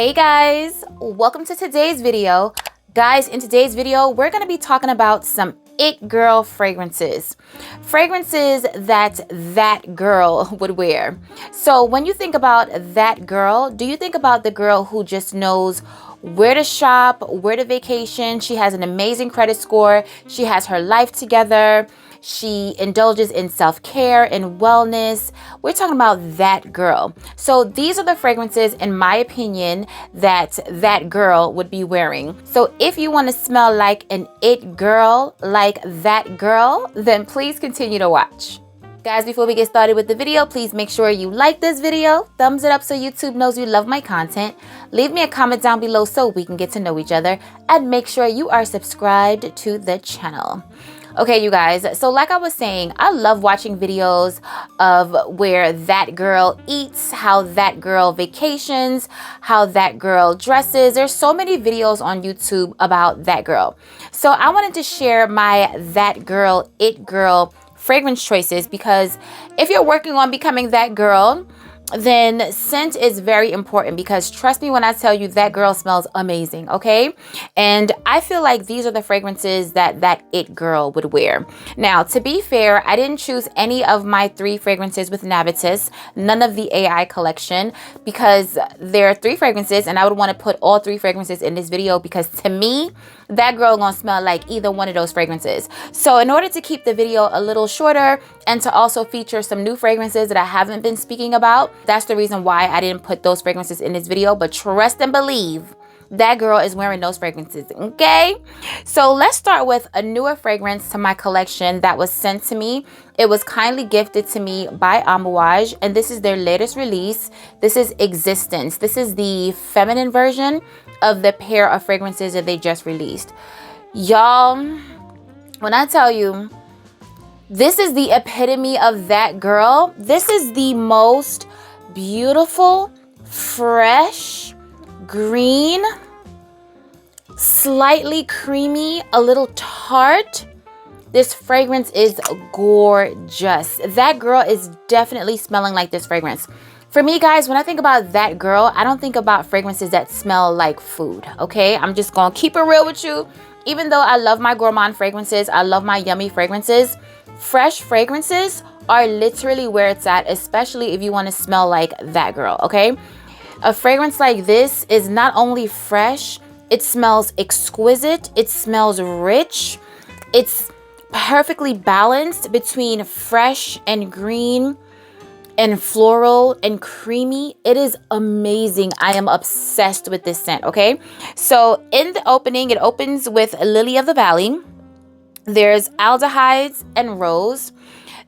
Hey guys, welcome to today's video. Guys, in today's video, we're going to be talking about some it girl fragrances. Fragrances that girl would wear. So when you think about that girl, do you think about the girl who just knows where to shop, where to vacation? She has an amazing credit score. She has her life together. She indulges in self-care and wellness. We're talking about that girl. So these are the fragrances, in my opinion, that girl would be wearing. So if you want to smell like an it girl, like that girl, then please continue to watch. Guys, before we get started with the video, please make sure you like this video, thumbs it up so YouTube knows you love my content, leave me a comment down below so we can get to know each other, and make sure you are subscribed to the channel. Okay, you guys, so like I was saying, I love watching videos of where that girl eats, how that girl vacations, how that girl dresses. There's so many videos on YouTube about that girl. So I wanted to share my that girl, it girl fragrance choices, because if you're working on becoming that girl, then scent is very important, because trust me when I tell you that girl smells amazing, okay? And I feel like these are the fragrances that it girl would wear. Now, to be fair, I didn't choose any of my 3 fragrances with Navitus, none of the AI collection, because there are 3 fragrances and I would want to put all 3 fragrances in this video, because to me, that girl gonna smell like either one of those fragrances. So in order to keep the video a little shorter and to also feature some new fragrances that I haven't been speaking about, that's the reason why I didn't put those fragrances in this video. But trust and believe, that girl is wearing those fragrances, okay? So let's start with a newer fragrance to my collection that was sent to me. It was kindly gifted to me by Amouage, and this is their latest release. This is Existence. This is the feminine version of the pair of fragrances that they just released. Y'all, when I tell you, this is the epitome of that girl. This is the most beautiful, fresh, green, slightly creamy, a little tart. This fragrance is gorgeous. That girl is definitely smelling like this fragrance. For me, guys, when I think about that girl, I don't think about fragrances that smell like food, okay? I'm just gonna keep it real with you. Even though I love my gourmand fragrances, I love my yummy fragrances, fresh fragrances are literally where it's at, especially if you want to smell like that girl, okay? A fragrance like this is not only fresh, it smells exquisite, it smells rich, it's perfectly balanced between fresh and green and floral and creamy. It is amazing. I am obsessed with this scent, okay? So in the opening, it opens with Lily of the Valley. There's aldehydes and rose.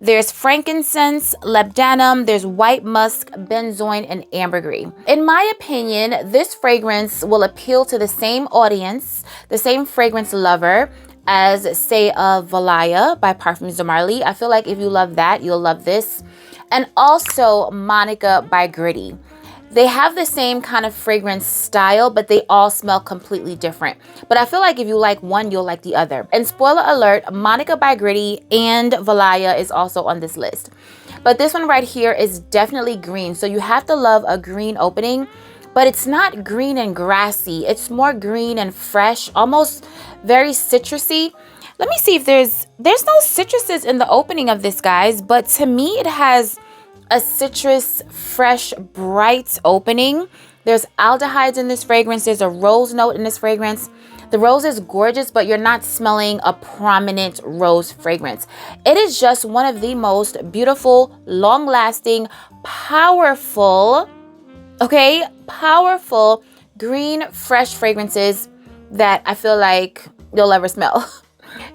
There's frankincense, labdanum, there's white musk, benzoin, and ambergris. In my opinion, this fragrance will appeal to the same audience, the same fragrance lover as, say, Valaya by Parfums de Marly. I feel like if you love that, you'll love this. And also Monica by Gritti. They have the same kind of fragrance style, but they all smell completely different. But I feel like if you like one, you'll like the other. And spoiler alert, Monica by Gritti and Valaya is also on this list. But this one right here is definitely green. So you have to love a green opening, but it's not green and grassy. It's more green and fresh, almost very citrusy. Let me see if there's no citruses in the opening of this, guys, but to me it has a citrus, fresh, bright opening. There's aldehydes in this fragrance. There's a rose note in this fragrance. The rose is gorgeous, but you're not smelling a prominent rose fragrance. It is just one of the most beautiful, long-lasting, powerful, okay, powerful green, fresh fragrances that I feel like you'll ever smell.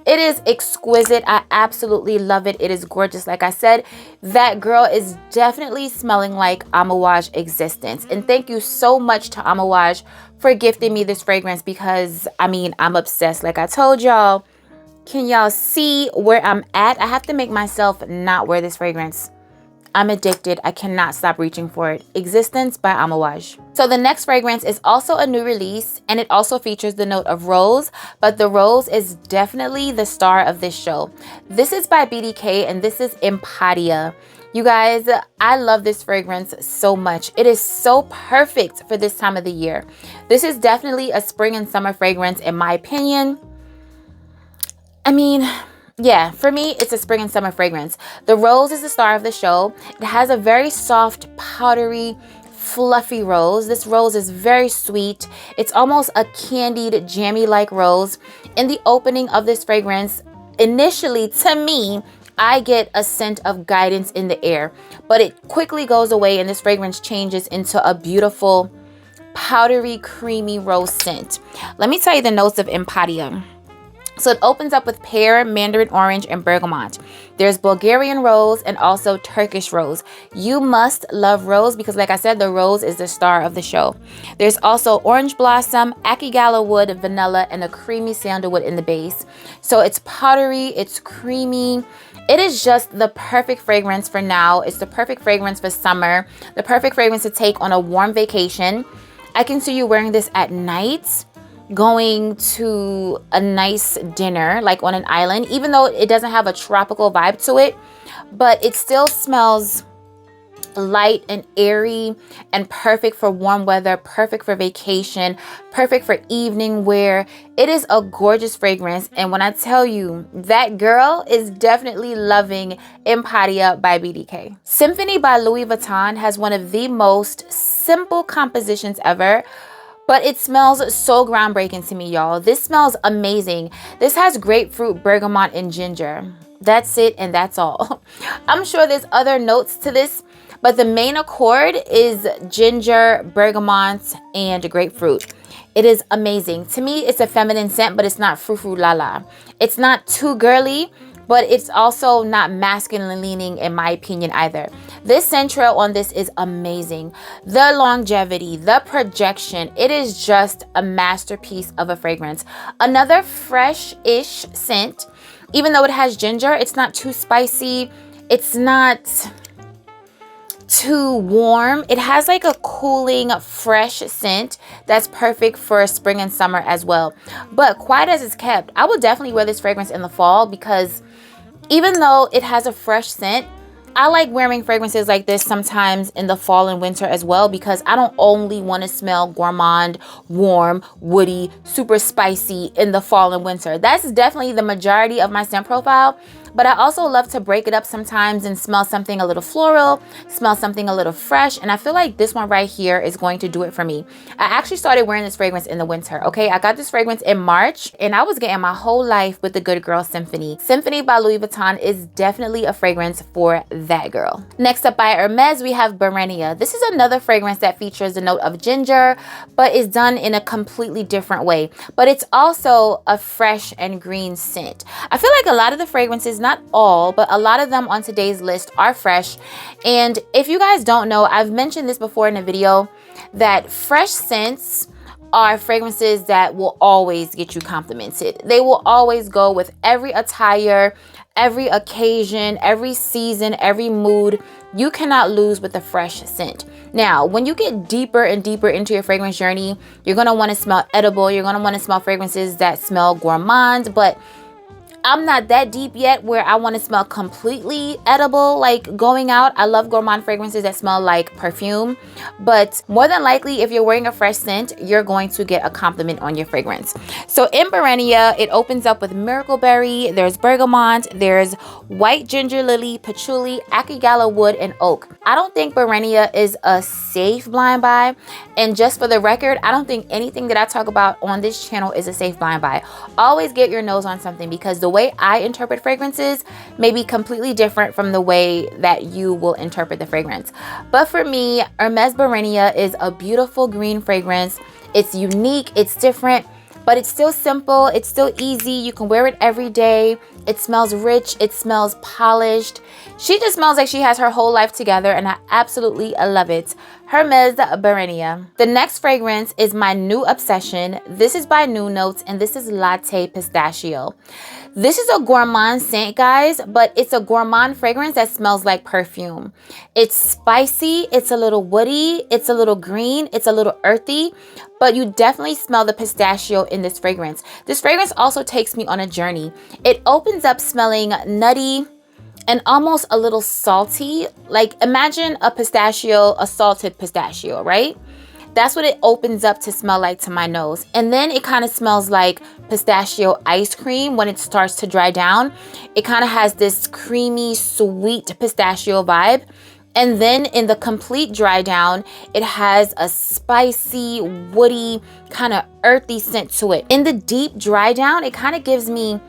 It is exquisite. I absolutely love it. It is gorgeous. Like I said, that girl is definitely smelling like Amouage Existence. And thank you so much to Amouage for gifting me this fragrance, because, I mean, I'm obsessed. Like I told y'all, can y'all see where I'm at? I have to make myself not wear this fragrance. I'm addicted. I cannot stop reaching for it. Existence by Amouage. So the next fragrance is also a new release, and it also features the note of rose, but the rose is definitely the star of this show. This is by BDK, and this is Impadia. You guys, I love this fragrance so much. It is so perfect for this time of the year. This is definitely a spring and summer fragrance in my opinion. I mean, yeah, for me, it's a spring and summer fragrance. The rose is the star of the show. It has a very soft, powdery, fluffy rose. This rose is very sweet. It's almost a candied, jammy-like rose. In the opening of this fragrance, initially, to me, I get a scent of guidance in the air, but it quickly goes away and this fragrance changes into a beautiful, powdery, creamy rose scent. Let me tell you the notes of impadia. So it opens up with pear, mandarin orange, and bergamot. There's Bulgarian rose and also Turkish rose. You must love rose because, like I said, the rose is the star of the show. There's also orange blossom, akigala wood, vanilla, and a creamy sandalwood in the base. So it's powdery, it's creamy. It is just the perfect fragrance for now. It's the perfect fragrance for summer, the perfect fragrance to take on a warm vacation. I can see you wearing this at night, going to a nice dinner like on an island, even though it doesn't have a tropical vibe to it, but it still smells light and airy and perfect for warm weather, perfect for vacation, perfect for evening wear. It is a gorgeous fragrance, and when I tell you, that girl is definitely loving Impadia by BDK. Symphony by Louis Vuitton has one of the most simple compositions ever, but it smells so groundbreaking to me, y'all. This smells amazing. This has grapefruit, bergamot, and ginger. That's it, and that's all. I'm sure there's other notes to this, but the main accord is ginger, bergamot, and grapefruit. It is amazing. To me, it's a feminine scent, but it's not frou-frou la-la. It's not too girly, but it's also not masculine leaning in my opinion either. This scent trail on this is amazing. The longevity, the projection, it is just a masterpiece of a fragrance. Another fresh-ish scent. Even though it has ginger, it's not too spicy. It's not too warm. It has like a cooling, fresh scent that's perfect for spring and summer as well. But quiet as it's kept, I will definitely wear this fragrance in the fall because even though it has a fresh scent, I like wearing fragrances like this sometimes in the fall and winter as well because I don't only want to smell gourmand, warm, woody, super spicy in the fall and winter. That's definitely the majority of my scent profile. But I also love to break it up sometimes and smell something a little floral, smell something a little fresh. And I feel like this one right here is going to do it for me. I actually started wearing this fragrance in the winter, okay? I got this fragrance in March and I was getting my whole life with the Good Girl Symphony. Symphony by Louis Vuitton is definitely a fragrance for that girl. Next up by Hermes, we have bennia. This is another fragrance that features a note of ginger, but is done in a completely different way. But it's also a fresh and green scent. I feel like a lot of the fragrances, not all, but a lot of them on today's list are fresh. And if you guys don't know, I've mentioned this before in a video that fresh scents are fragrances that will always get you complimented. They will always go with every attire, every occasion, every season, every mood. You cannot lose with a fresh scent. Now, when you get deeper and deeper into your fragrance journey, you're going to want to smell edible. You're going to want to smell fragrances that smell gourmand, but I'm not that deep yet where I want to smell completely edible, like going out. I love gourmand fragrances that smell like perfume, but more than likely, if you're wearing a fresh scent, you're going to get a compliment on your fragrance. So in bennia, it opens up with miracle berry, there's bergamot, there's white ginger lily, patchouli, akigala wood, and oak. I don't think bennia is a safe blind buy, and just for the record, I don't think anything that I talk about on this channel is a safe blind buy. Always get your nose on something because the way I interpret fragrances may be completely different from the way that you will interpret the fragrance. But for me, Hermes bennia is a beautiful green fragrance. It's unique, it's different, but it's still simple, it's still easy. You can wear it every day. It smells rich, it smells polished. She just smells like she has her whole life together, and I absolutely love it. Hermes bennia. The next fragrance is my new obsession. This is by New Notes, and this is Latte Pistachio. This is a gourmand scent, guys, but it's a gourmand fragrance that smells like perfume. It's spicy, it's a little woody, it's a little green, it's a little earthy, but you definitely smell the pistachio in this fragrance. This fragrance also takes me on a journey. It opens up smelling nutty and almost a little salty. Like imagine a pistachio, a salted pistachio, right? That's what it opens up to smell like to my nose. And then it kind of smells like pistachio ice cream when it starts to dry down. It kind of has this creamy, sweet pistachio vibe. And then in the complete dry down, it has a spicy, woody, kind of earthy scent to it. In the deep dry down, it kind of gives me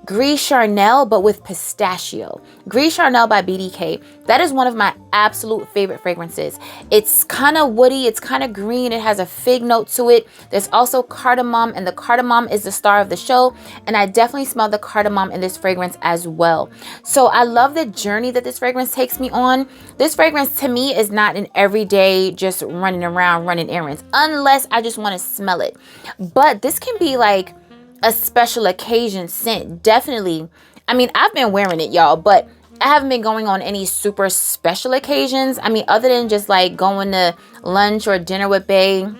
Gris Charnel, but with pistachio. Gris Charnel by BDK. That is one of my absolute favorite fragrances. It's kind of woody, it's kind of green, it has a fig note to it. There's also cardamom, and the cardamom is the star of the show. And I definitely smell the cardamom in this fragrance as well. So I love the journey that this fragrance takes me on. This fragrance to me is not an everyday just running around, running errands, unless I just want to smell it. But this can be like a special occasion scent, definitely. I mean, I've been wearing it, y'all, but I haven't been going on any super special occasions. I mean, other than just like going to lunch or dinner with bae,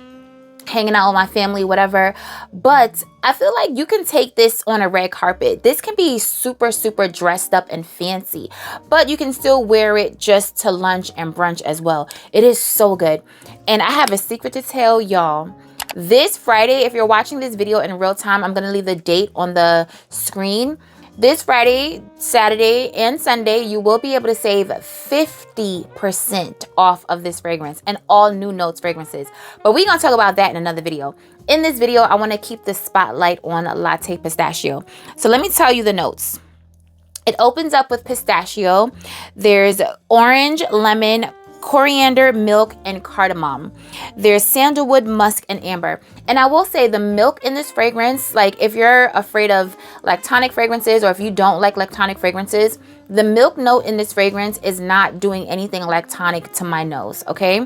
hanging out with my family, whatever. But I feel like you can take this on a red carpet. This can be super, super dressed up and fancy, but you can still wear it just to lunch and brunch as well. It is so good. And I have a secret to tell y'all. This Friday, if you're watching this video in real time, I'm going to leave the date on the screen. This Friday, Saturday, and Sunday, you will be able to save 50% off of this fragrance and all New Notes fragrances. But we're going to talk about that in another video. In this video, I want to keep the spotlight on Latte Pistachio. So let me tell you the notes. It opens up with pistachio. There's orange, lemon, coriander, milk, and cardamom. There's sandalwood, musk, and amber. And I will say the milk in this fragrance, like if you're afraid of lactonic fragrances or if you don't like lactonic fragrances, the milk note in this fragrance is not doing anything lactonic to my nose, okay?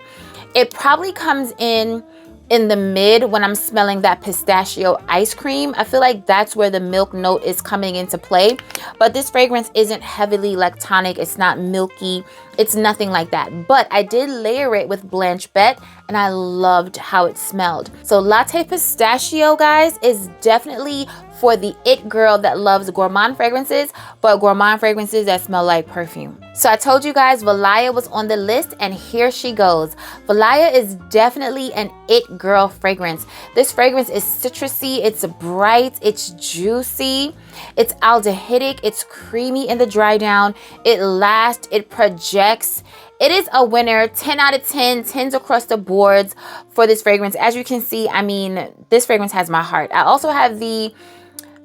It probably comes in the mid when I'm smelling that pistachio ice cream. I feel like that's where the milk note is coming into play. But this fragrance isn't heavily lactonic. It's not milky. It's nothing like that. But I did layer it with Blanche Bette and I loved how it smelled. So Latte Pistachio, guys, is definitely for the it girl that loves gourmand fragrances, but gourmand fragrances that smell like perfume. So I told you guys Valaya was on the list, and here she goes. Valaya is definitely an it girl fragrance. This fragrance is citrusy, it's bright, it's juicy, it's aldehydic, it's creamy in the dry down, it lasts, it projects. It is a winner, 10 out of 10, 10s across the boards for this fragrance. As you can see, I mean, this fragrance has my heart. I also have the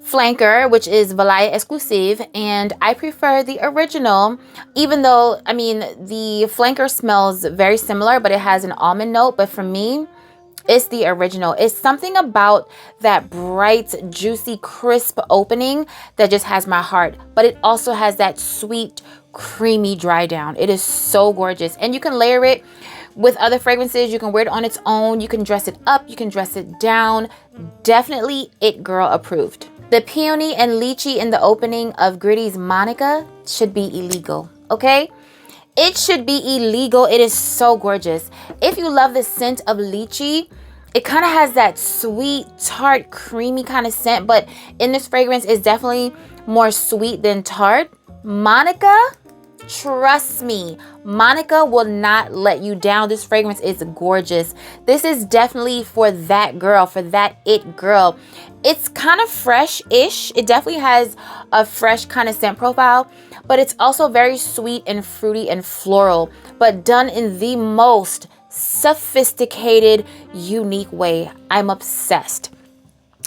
flanker, which is Delina Exclusif, and I prefer the original, even though, I mean, the flanker smells very similar, but it has an almond note. But for me, it's the original. It's something about that bright, juicy, crisp opening that just has my heart. But it also has that sweet, creamy dry down. It is so gorgeous. And you can layer it with other fragrances. You can wear it on its own. You can dress it up. You can dress it down. Definitely it girl approved. The peony and lychee in the opening of Gritti Monica should be illegal, okay? It should be illegal. It is so gorgeous. If you love the scent of lychee, it kind of has that sweet, tart, creamy kind of scent, but in this fragrance, it's definitely more sweet than tart. Monica, trust me, Monica will not let you down. This fragrance is gorgeous. This is definitely for that girl, for that it girl. It's kind of fresh-ish. It definitely has a fresh kind of scent profile, but it's also very sweet and fruity and floral, but done in the most sophisticated, unique way. I'm obsessed.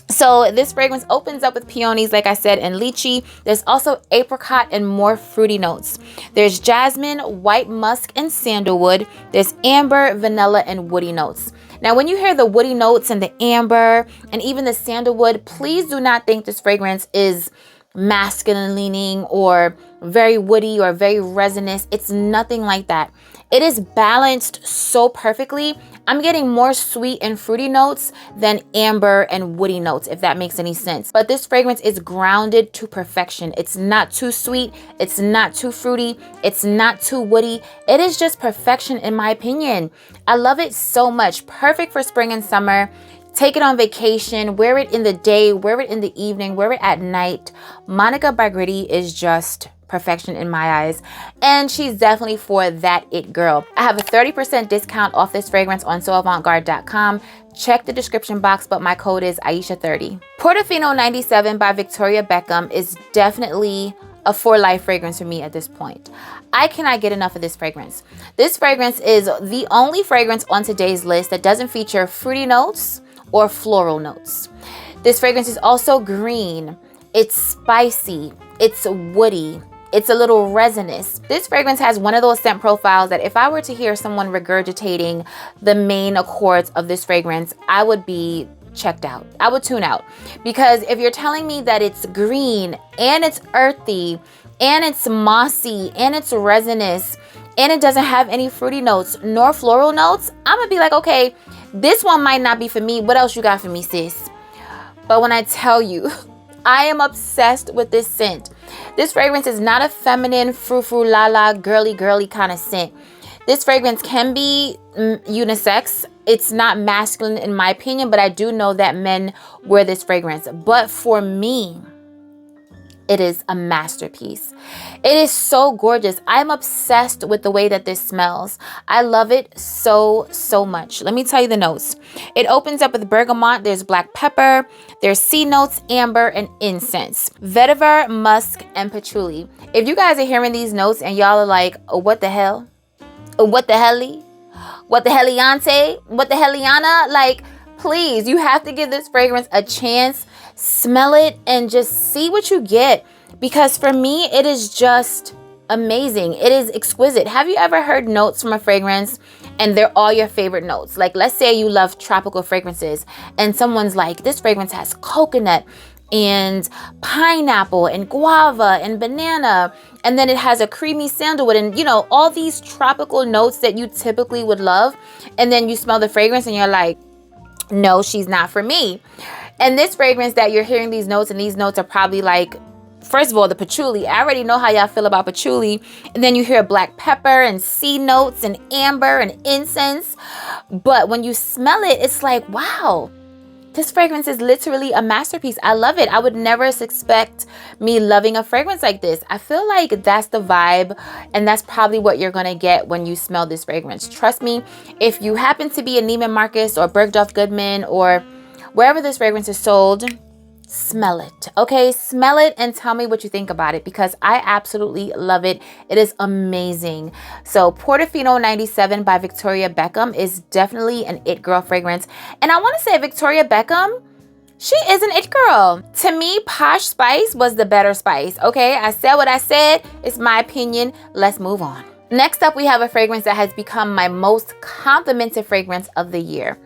So this fragrance opens up with peonies, like I said, and lychee. There's also apricot and more fruity notes. There's jasmine, white musk, and sandalwood. There's amber, vanilla, and woody notes. Now, when you hear the woody notes and the amber and even the sandalwood, please do not think this fragrance is masculine leaning or very woody or very resinous. It's nothing like that. It is balanced so perfectly. I'm getting more sweet and fruity notes than amber and woody notes, if that makes any sense. But this fragrance is grounded to perfection. It's not too sweet. It's not too fruity. It's not too woody. It is just perfection in my opinion. I love it so much. Perfect for spring and summer. Take it on vacation, wear it in the day, wear it in the evening, wear it at night. Monica by Gritti is just perfection in my eyes. And she's definitely for that it girl. I have a 30% discount off this fragrance on soavantgarde.com. Check the description box, but my code is Aisha30. Portofino 97 by Victoria Beckham is definitely a for life fragrance for me at this point. I cannot get enough of this fragrance. This fragrance is the only fragrance on today's list that doesn't feature fruity notes or floral notes. This fragrance is also green. It's spicy. It's woody. It's a little resinous. This fragrance has one of those scent profiles that if I were to hear someone regurgitating the main accords of this fragrance, I would be checked out. I would tune out. Because if you're telling me that it's green and it's earthy and it's mossy and it's resinous and it doesn't have any fruity notes nor floral notes, I'm gonna be like, okay, this one might not be for me. What else you got for me, sis? But when I tell you, I am obsessed with this scent. This fragrance is not a feminine, frou-frou, la-la, girly kind of scent. This fragrance can be unisex. It's not masculine in my opinion, but I do know that men wear this fragrance. But for me, it is a masterpiece. It is so gorgeous. I'm obsessed with the way that this smells. I love it so much. Let me tell you the notes. It opens up with bergamot. There's black pepper. There's sea notes, amber, and incense. Vetiver, musk, and patchouli. If you guys are hearing these notes and y'all are like, oh, what the hell? Oh, what the helly? What the heliante? What the heliana? Like, please, you have to give this fragrance a chance. Smell it and just see what you get, because for me it is just amazing. It is exquisite. Have you ever heard notes from a fragrance and they're all your favorite notes? Like, let's say you love tropical fragrances and someone's like, this fragrance has coconut and pineapple and guava and banana, and then it has a creamy sandalwood and, you know, all these tropical notes that you typically would love, and then you smell the fragrance and you're like, no, she's not for me. And this fragrance that you're hearing these notes, and these notes are probably like, first of all, the patchouli. I already know how y'all feel about patchouli. And then you hear black pepper and sea notes and amber and incense. But when you smell it, it's like, wow, this fragrance is literally a masterpiece. I love it. I would never expect me loving a fragrance like this. I feel like that's the vibe, and that's probably what you're going to get when you smell this fragrance. Trust me, if you happen to be in Neiman Marcus or Bergdorf Goodman or wherever this fragrance is sold, smell it, okay? Smell it and tell me what you think about it, because I absolutely love it. It is amazing. So Portofino 97 by Victoria Beckham is definitely an it girl fragrance. And I want to say Victoria Beckham, she is an it girl. To me, Posh Spice was the better spice, okay? I said what I said. It's my opinion. Let's move on. Next up, we have a fragrance that has become my most complimented fragrance of the year.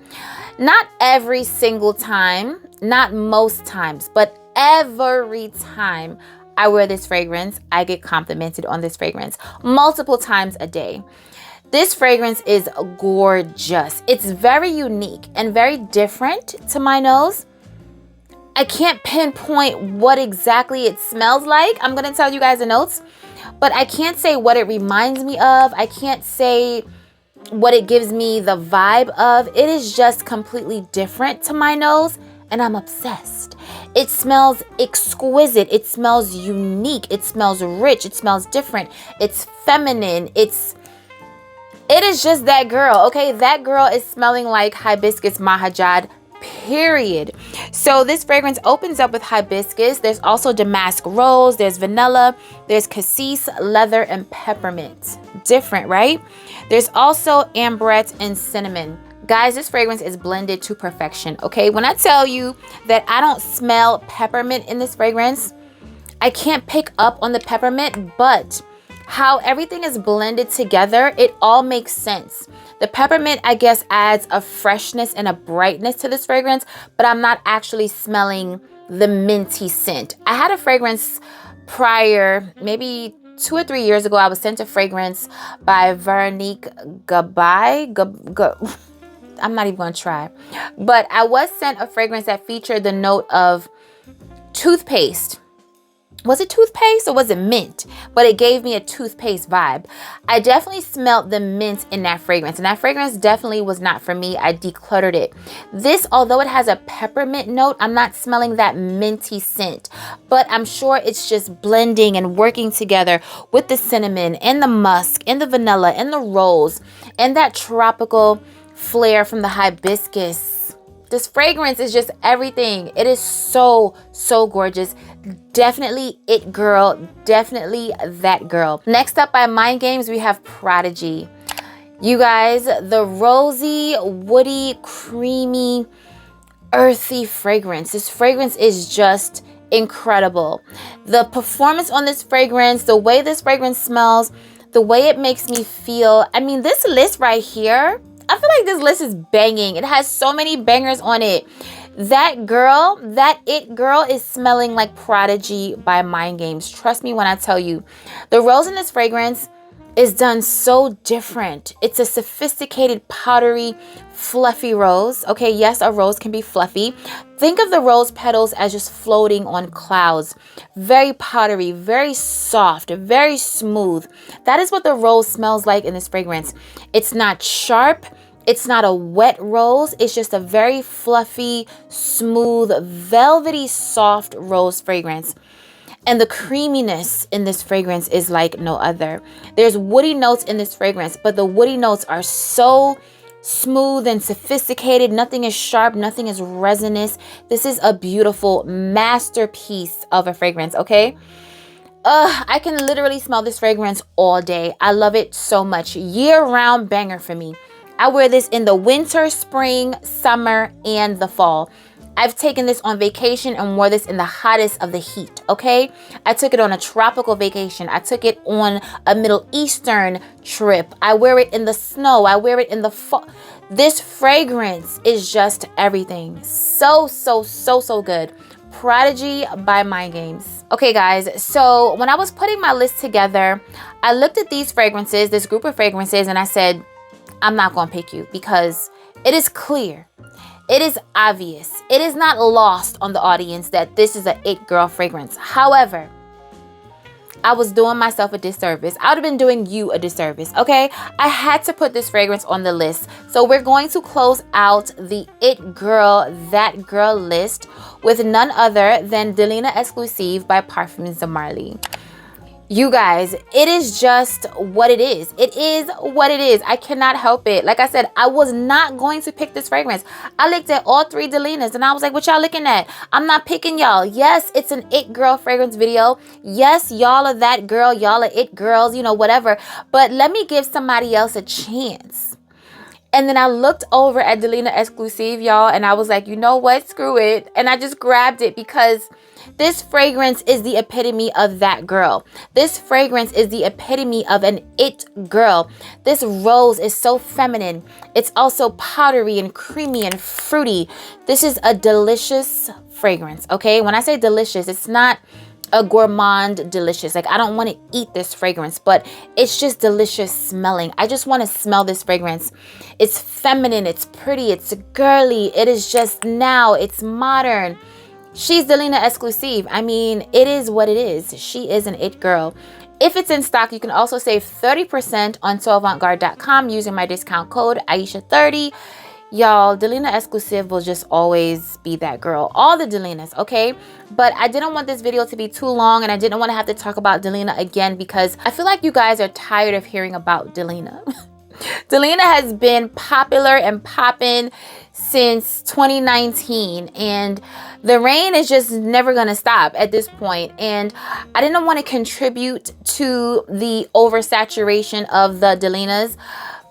Not every single time, not most times, but every time I wear this fragrance, I get complimented on this fragrance multiple times a day. This fragrance is gorgeous. It's very unique and very different to my nose. I can't pinpoint what exactly it smells like. I'm going to tell you guys the notes, but I can't say what it reminds me of. I can't say what it gives me the vibe of. It is just completely different to my nose, and I'm obsessed. It smells exquisite. It smells unique. It smells rich. It smells different. It's feminine. It is just that girl, okay? That girl is smelling like Hibiscus Mahajad, period. So this fragrance opens up with hibiscus. There's also damask rose, there's vanilla, there's cassis, leather, and peppermint. Different, right? There's also amberette and cinnamon. Guys, this fragrance is blended to perfection, okay? When I tell you that I don't smell peppermint in this fragrance, I can't pick up on the peppermint, but how everything is blended together, it all makes sense. The peppermint, I guess, adds a freshness and a brightness to this fragrance, but I'm not actually smelling the minty scent. I had a fragrance prior, maybe 2 or 3 years ago. I was sent a fragrance by Veronique Gabai. I'm not even going to try. But I was sent a fragrance that featured the note of toothpaste was it toothpaste or was it mint? But it gave me a toothpaste vibe. I definitely smelled the mint in that fragrance, and that fragrance definitely was not for me. I decluttered it. This, although it has a peppermint note, I'm not smelling that minty scent, but I'm sure it's just blending and working together with the cinnamon and the musk and the vanilla and the rose and that tropical flair from the hibiscus. This fragrance is just everything. It is so gorgeous. Definitely it girl. Definitely that girl. Next up by Mind Games, we have Prodigy. You guys, the rosy, woody, creamy, earthy fragrance. This fragrance is just incredible. The performance on this fragrance, the way this fragrance smells, the way it makes me feel. I mean, this list right here, I feel like this list is banging. It has so many bangers on it. That girl, that it girl is smelling like Prodigy by Mind Games. Trust me when I tell you. The rose in this fragrance is done so different. It's a sophisticated, powdery, fluffy rose. Okay, yes, a rose can be fluffy. Think of the rose petals as just floating on clouds. Very powdery, very soft, very smooth. That is what the rose smells like in this fragrance. It's not sharp. It's not a wet rose. It's just a very fluffy, smooth, velvety, soft rose fragrance. And the creaminess in this fragrance is like no other. There's woody notes in this fragrance, but the woody notes are so smooth and sophisticated. Nothing is sharp. Nothing is resinous. This is a beautiful masterpiece of a fragrance, okay? I can literally smell this fragrance all day. I love it so much. Year-round banger for me. I wear this in the winter, spring, summer, and the fall. I've taken this on vacation and wore this in the hottest of the heat, okay? I took it on a tropical vacation. I took it on a Middle Eastern trip. I wear it in the snow. I wear it in the fall. This fragrance is just everything. So good. Prodigy by Mind Games. Okay, guys, so when I was putting my list together, I looked at these fragrances, this group of fragrances, and I said, I'm not going to pick you because it is clear. It is obvious. It is not lost on the audience that this is an it girl fragrance. However, I was doing myself a disservice. I would have been doing you a disservice, okay? I had to put this fragrance on the list. So we're going to close out the it girl, that girl list with none other than Delina Exclusif by Perfume de Marly. You guys, it is just what it is. It is what it is. I cannot help it. Like I said, I was not going to pick this fragrance. I looked at all three Delinas and I was like, what y'all looking at? I'm not picking y'all. Yes, it's an it girl fragrance video. Yes, y'all are that girl. Y'all are it girls, you know, whatever. But let me give somebody else a chance. And then I looked over at Delina Exclusif, y'all, and I was like, you know what? Screw it. And I just grabbed it because this fragrance is the epitome of that girl. This fragrance is the epitome of an it girl. This rose is so feminine. It's also powdery and creamy and fruity. This is a delicious fragrance, okay? When I say delicious, it's not a gourmand delicious. Like, I don't want to eat this fragrance, but it's just delicious smelling. I just want to smell this fragrance. It's feminine, it's pretty, it's girly. It is just now, it's modern. She's Delina Exclusif. I mean, it is what it is. She is an it girl. If it's in stock, you can also save 30% on soavantgarde.com using my discount code Aisha30. Y'all, Delina Exclusif will just always be that girl. All the Delinas, okay? But I didn't want this video to be too long, and I didn't want to have to talk about Delina again because I feel like you guys are tired of hearing about Delina. Delina has been popular and popping since 2019, and the reign is just never going to stop at this point. And I didn't want to contribute to the oversaturation of the Delinas,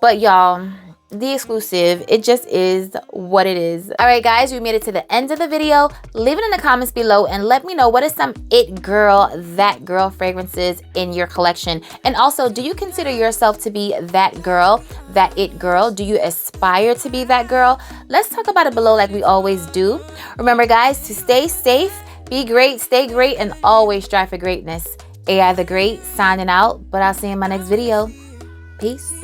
but y'all, the exclusive, it just is what it is. All right, guys, we made it to the end of the video. Leave it in the comments below and let me know what is some it girl, that girl fragrances in your collection. And also, do you consider yourself to be that girl, that it girl? Do you aspire to be that girl? Let's talk about it below like we always do. Remember, guys, to stay safe, be great, stay great, and always strive for greatness. AI the Great signing out, but I'll see you in my next video. Peace.